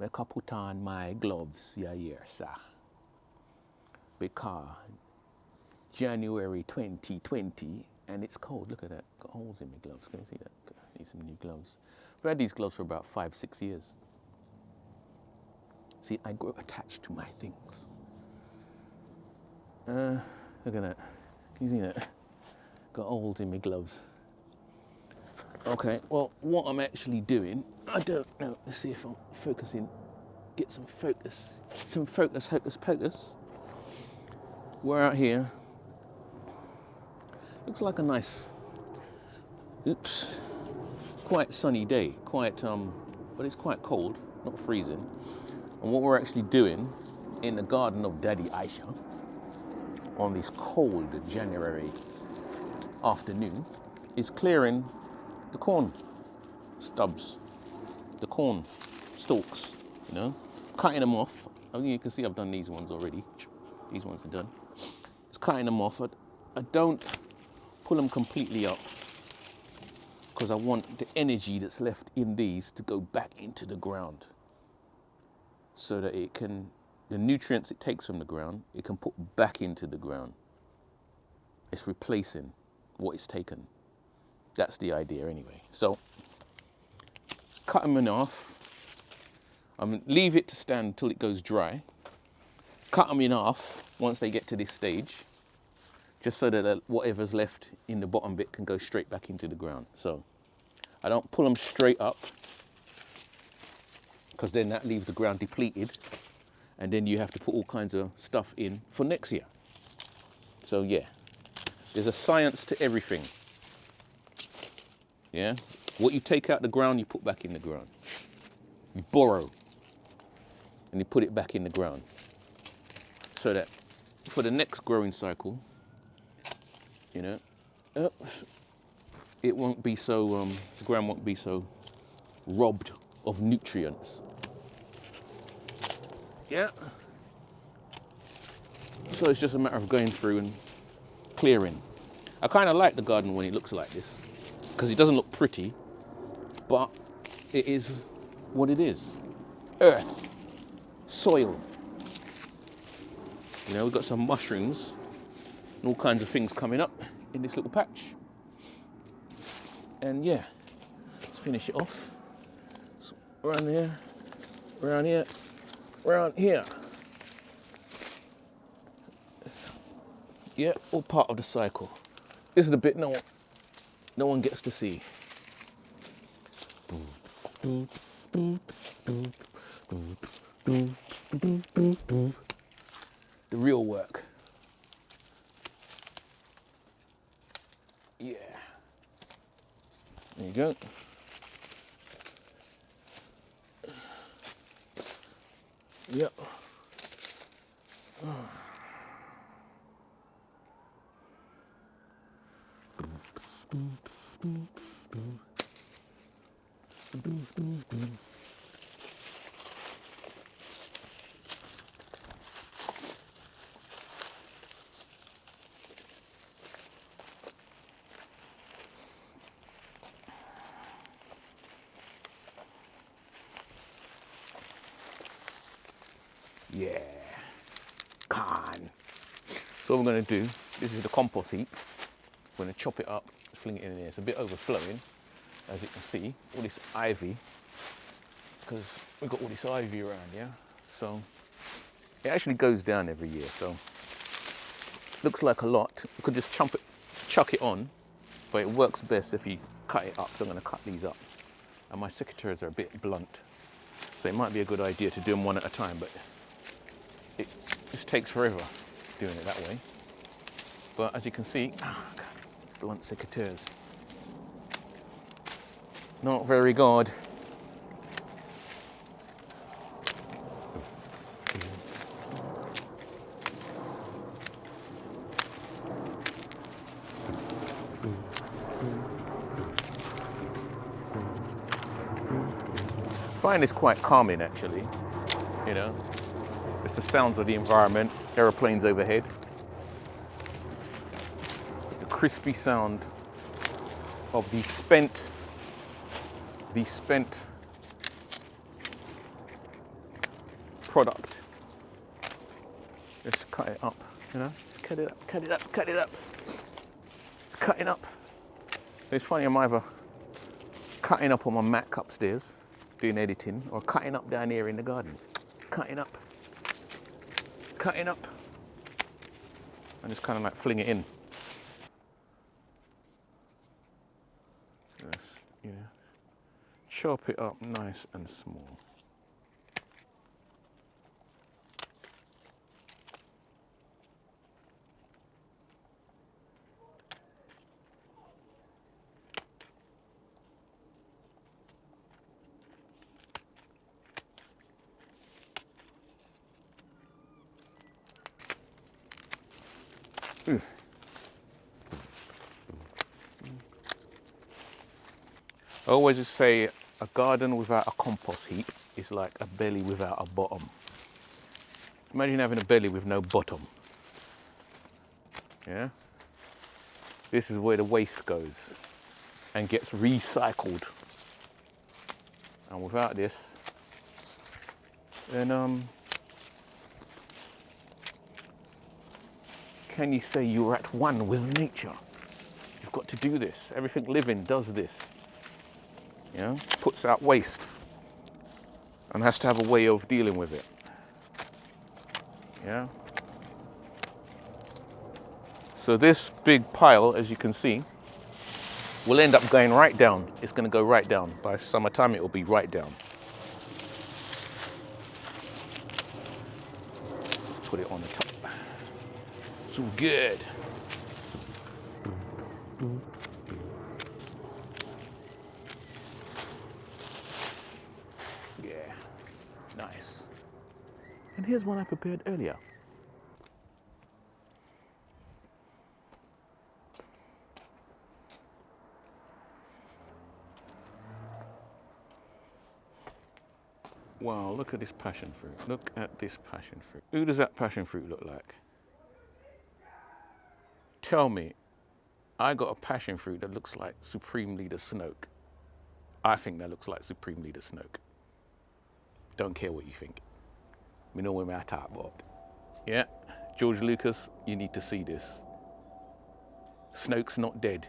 make I put on my gloves, yeah, sir. Because January 2020 and it's cold. Look at that. Got holes in my gloves. Can you see that? I need some new gloves. I've had these gloves for about 5-6 years. See, I grow attached to my things. Look at that. Can you see that? Got holes in my gloves. Okay, well, what I'm actually doing, I don't know. Let's see if I'm focusing. Get some focus. Some focus, hocus pocus. We're out here. Looks like a nice, quite sunny day. But it's quite cold, not freezing. And what we're actually doing in the garden of Daddy Aisha on this cold January afternoon is clearing the corn stubs, the corn stalks, you know, cutting them off. I mean, you can see I've done these ones already. These ones are done. It's cutting them off. I don't pull them completely up because I want the energy that's left in these to go back into the ground so that it can, the nutrients it takes from the ground, it can put back into the ground. It's replacing what it's taken. That's the idea anyway. So cut them in half. Leave it to stand until it goes dry. Cut them in half once they get to this stage, just so that whatever's left in the bottom bit can go straight back into the ground. So I don't pull them straight up because then that leaves the ground depleted and then you have to put all kinds of stuff in for next year. So yeah, there's a science to everything. Yeah, what you take out the ground, you put back in the ground. You borrow and you put it back in the ground so that for the next growing cycle, you know, it won't be so, the ground won't be so robbed of nutrients. Yeah. So it's just a matter of going through and clearing. I kind of like the garden when it looks like this because it doesn't look pretty, but it is what it is. Earth, soil. You know, we've got some mushrooms and all kinds of things coming up in this little patch. And yeah, let's finish it off. So around here, around here, around here. Yeah, all part of the cycle. This is the bit no one gets to see. The real work. Yeah. There you go. Yep. Yeah, can. So what I'm going to do, this is the compost heap. I'm going to chop it up, fling it in there. It's a bit overflowing, as you can see. All this ivy, because we've got all this ivy around here. So it actually goes down every year. So looks like a lot. You could just chuck it on, but it works best if you cut it up. So I'm going to cut these up. And my secateurs are a bit blunt, so it might be a good idea to do them one at a time, but it just takes forever doing it that way. But as you can see, blunt secateurs. Not very good. I find this quite calming actually, you know. It's the sounds of the environment, aeroplanes overhead. The crispy sound of the spent product. Just cut it up, you know, cut it up, cut it up, cut it up, cutting up. It's funny, I'm either cutting up on my Mac upstairs, doing editing, or cutting up down here in the garden. Cutting up, cutting up, and just kind of like fling it in. Just, you know, chop it up nice and small. I always just say a garden without a compost heap is like a belly without a bottom. Imagine having a belly with no bottom. Yeah? This is where the waste goes and gets recycled. And without this, then can you say you're at one with nature? You've got to do this. Everything living does this. You know, puts out waste and has to have a way of dealing with it. Yeah. So this big pile, as you can see, will end up going right down. It's going to go right down. By summertime, it will be right down. Put it on the top. It's all good. Yeah, nice. And here's one I prepared earlier. Wow, look at this passion fruit. Look at this passion fruit. Who does that passion fruit look like? Tell me, I got a passion fruit that looks like Supreme Leader Snoke. I think that looks like Supreme Leader Snoke. Don't care what you think. We know where my top about. Yeah, George Lucas, you need to see this. Snoke's not dead.